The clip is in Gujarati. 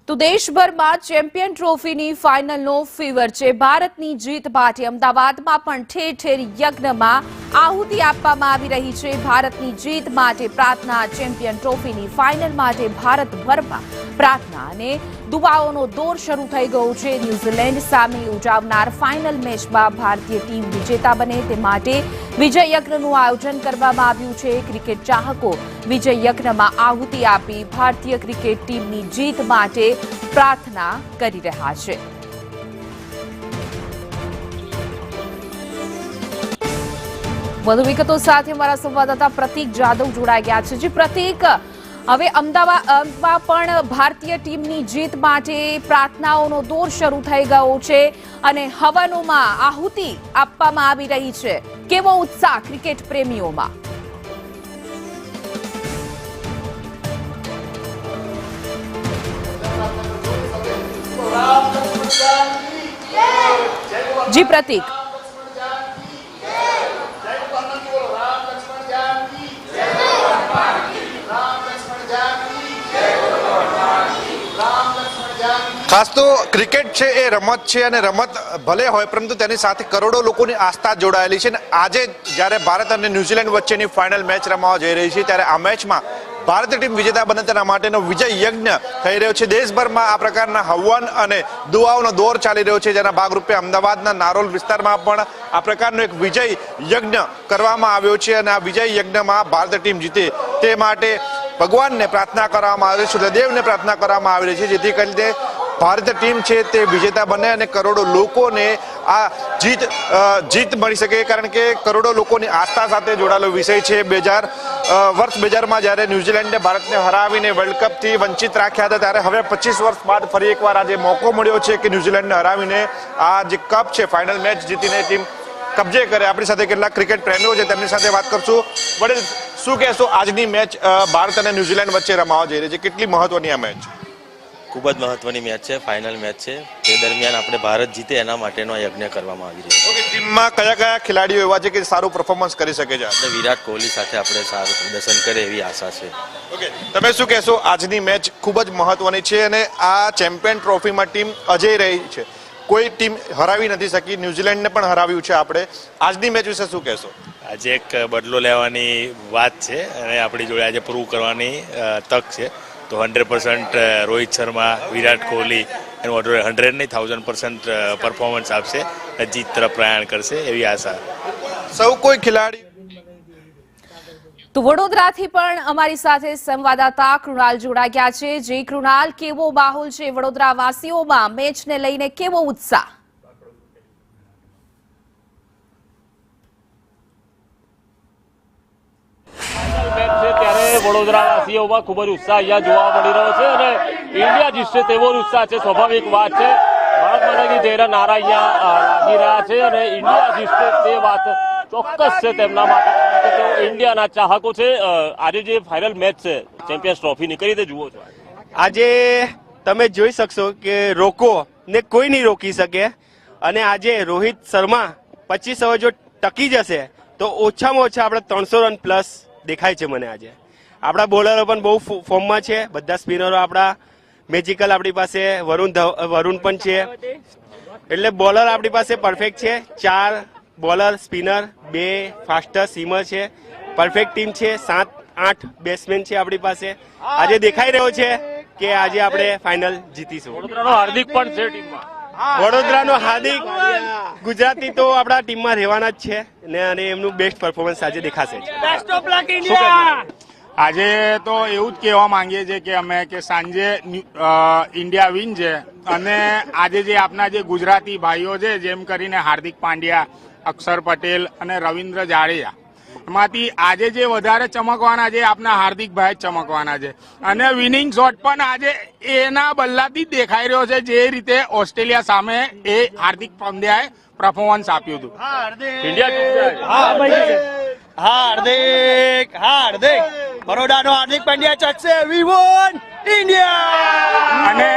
તો દેશભરમાં ચેમ્પિયન ટ્રોફીની ફાઇનલનો ફીવર છે। ભારતની જીત માટે અમદાવાદમાં પણ ઠેર ઠેર યજ્ઞમાં આહુતિ આપવામાં આવી રહી છે। ભારતની જીત માટે પ્રાર્થના। ચેમ્પિયન ટ્રોફીની ફાઇનલ માટે ભારતભરમાં પ્રાર્થના અને દુઆઓનો દોર શરૂ થઈ ગયો છે। ન્યૂઝીલેન્ડ સામે યોજાનાર ફાઇનલ મેચમાં ભારતીય ટીમ વિજેતા બને તે માટે વિજય યજ્ઞનું આયોજન કરવામાં આવ્યું છે। ક્રિકેટ ચાહકો વિજય યજ્ઞમાં આહુતિ આપી ભારતીય ક્રિકેટ ટીમની જીત માટે પ્રાર્થના કરી રહ્યા છે। વધુ વિગતો સાથે અમારા સંવાદદાતા પ્રતીક જાદવ જોડાઈ ગયા છે। જી પ્રતીક, હવે અમદાવાદમાં પણ ભારતીય ટીમની જીત માટે પ્રાર્થનાઓનો દોર શરૂ થઈ ગયો છે અને હવનોમાં આહુતિ આપવામાં આવી રહી છે। કેવો ઉત્સાહ ક્રિકેટ પ્રેમીઓમાં? જી પ્રતીક। ખાસ તો ક્રિકેટ છે એ રમત છે અને રમત ભલે હોય પરંતુ તેની સાથે કરોડો લોકોની આસ્થા જોડાયેલી છે। આજે જ્યારે ભારત અને ન્યૂઝીલેન્ડ વચ્ચેની ફાઇનલ મેચ રમવા જઈ રહી છે ત્યારે આ મેચમાં ભારતીય ટીમ વિજેતા બને તેના માટેનો વિજય યજ્ઞ થઈ રહ્યો છે। દેશભરમાં આ પ્રકારના હવન અને દુઆઓનો દોર ચાલી રહ્યો છે, જેના ભાગરૂપે અમદાવાદના નારોલ વિસ્તારમાં પણ આ પ્રકારનો એક વિજય યજ્ઞ કરવામાં આવ્યો છે અને આ વિજય યજ્ઞમાં ભારતીય ટીમ જીતે તે માટે ભગવાનને પ્રાર્થના કરવામાં આવે છે, સૂર્યદેવને પ્રાર્થના કરવામાં આવી રહી છે, જેથી કરીને ભારતીય ટીમ છે તે વિજેતા બને અને કરોડો લોકોને આ જીત મળી શકે। કારણ કે કરોડો લોકોની આસ્થા સાથે જોડાયેલો વિષય છે। વર્ષ 2000માં જ્યારે ન્યૂઝીલેન્ડે ભારતને હરાવીને વર્લ્ડ કપથી વંચિત રાખ્યા હતા, ત્યારે હવે 25 વર્ષ બાદ ફરી એકવાર આજે મોકો મળ્યો છે કે ન્યૂઝીલેન્ડને હરાવીને આ જે કપ છે ફાઇનલ મેચ જીતીને ટીમ કબજે કરે। આપણી સાથે કેટલાક ક્રિકેટ પ્રેમીઓ છે, તેમની સાથે વાત કરશું। વડીલ, શું કહેશો, આજની મેચ ભારત અને ન્યૂઝીલેન્ડ વચ્ચે રમાવા જઈ રહી છે, કેટલી મહત્વની આ મેચ? ખૂબ જ મહત્વની મેચ છે, ફાઇનલ મેચ છે। તે દરમિયાન આપણે ભારત જીતે એના માટેનો યજ્ઞ કરવામાં આવી રહ્યો છે। ટીમમાં કયા કયા ખેલાડીઓ એવા છે કે સારું પરફોર્મન્સ કરી શકે છે? આપણે વિરાટ કોહલી સાથે આપણે સારું પ્રદર્શન કરે એવી આશા છે। ઓકે, તમે શું કહેશો? આજની મેચ ખૂબ જ મહત્વની છે અને આ ચેમ્પિયન ટ્રોફીમાં ટીમ અજય રહી છે, કોઈ ટીમ હરાવી નથી શકી, ન્યૂઝીલેન્ડને પણ હરાવ્યું છે આપણે। આજની મેચ વિશે શું કહેશો? આજે એક બદલો લેવાની વાત છે અને આપણી જોડે આજે પ્રૂવ કરવાની તક છે। તો 100% રોહિત શર્મા, વિરાટ કોહલી એનું 100 નહીં 1000% પરફોર્મન્સ આપશે, જીત તરફ પ્રયાણ કરશે એવી આશા। સૌ કોઈ ખેલાડી તો વડોદરાથી પણ અમારી સાથે સંવાદદાતા કૃણાલ જોડાઈ ગયા છે। જે કૃણાલ, કેવો માહોલ છે વડોદરા વાસીઓમાં? મેચને લઈને કેવો ઉત્સાહ? ત્યારે વડોદરાવાસીઓમાં ખૂબ જ ઉત્સાહ અહીંયા જોવા મળી રહ્યો છે અને ઇન્ડિયા જીતશે તેવો ઉત્સાહ છે। સ્વાભાવિક વાત છે, ભારત માતા કી જયના નારા અહીંયા લાગી રહ્યા છે અને ઇન્ડિયા જીતશે તે વાત ચોક્કસ છે તેમના માટે, તેઓ ઇન્ડિયાના ચાહકો છે। આજે જે ફાઇનલ મેચ છે ચેમ્પિયન્સ ટ્રોફીની, કઈ રીતે જુઓ છો? આજે તમે જોઈ શકશો કે રોકો ને કોઈ નહીં રોકી શકે અને આજે રોહિત શર્મા 25 ઓવર જો ટકી જશે તો ઓછામાં ઓછા આપણે 300 રન પ્લસ દેખાય છે મને આજે। આપણા બોલરો પણ બહુ ફોર્મમાં છે, બધા સ્પિનરો આપણા મેજિકલ, આપણી પાસે વરુણ પણ છે, એટલે બોલર આપણી પાસે પરફેક્ટ છે। 4 બોલર, સ્પિનર, 2 ફાસ્ટર સીમર છે, પરફેક્ટ ટીમ છે। 7-8 બેટ્સમેન છે આપણી પાસે। આજે દેખાઈ રહ્યો છે કે આજે આપણે ફાઇનલ જીતીશું। વડોદરાનો હાર્દિક પણ છે ટીમમાં। વડોદરાનો હાર્દિક ગુજરાતી તો આપણા ટીમમાં રહેવાના જ છે ને અને એમનું બેસ્ટ પરફોર્મન્સ આજે દેખાશે। આજે તો એવું જ કહેવા માંગીએ છીએ કે અમે કે સાંજે ઇન્ડિયા વિન છે અને આજે જે આપના જે ગુજરાતી ભાઈઓ છે, જેમ કરીને હાર્દિક પાંડ્યા, અક્ષર પટેલ અને રવિન્દ્ર જાડેજા, એમાંથી આજે જે વધારે ચમકવાના છે આપના હાર્દિકભાઈ જ ચમકવાના છે અને વિનિંગ શોટ પણ આજે એના બલ્લાથી જ દેખાઈ રહ્યો છે, જે રીતે ઓસ્ટ્રેલિયા સામે એ હાર્દિક પંડ્યાએ પરફોર્મન્સ આપ્યું હતું। હાર્દિક બરોડાનો હાર્દિક પંડ્યા ચકશે, વી વોન ઇન્ડિયા। અને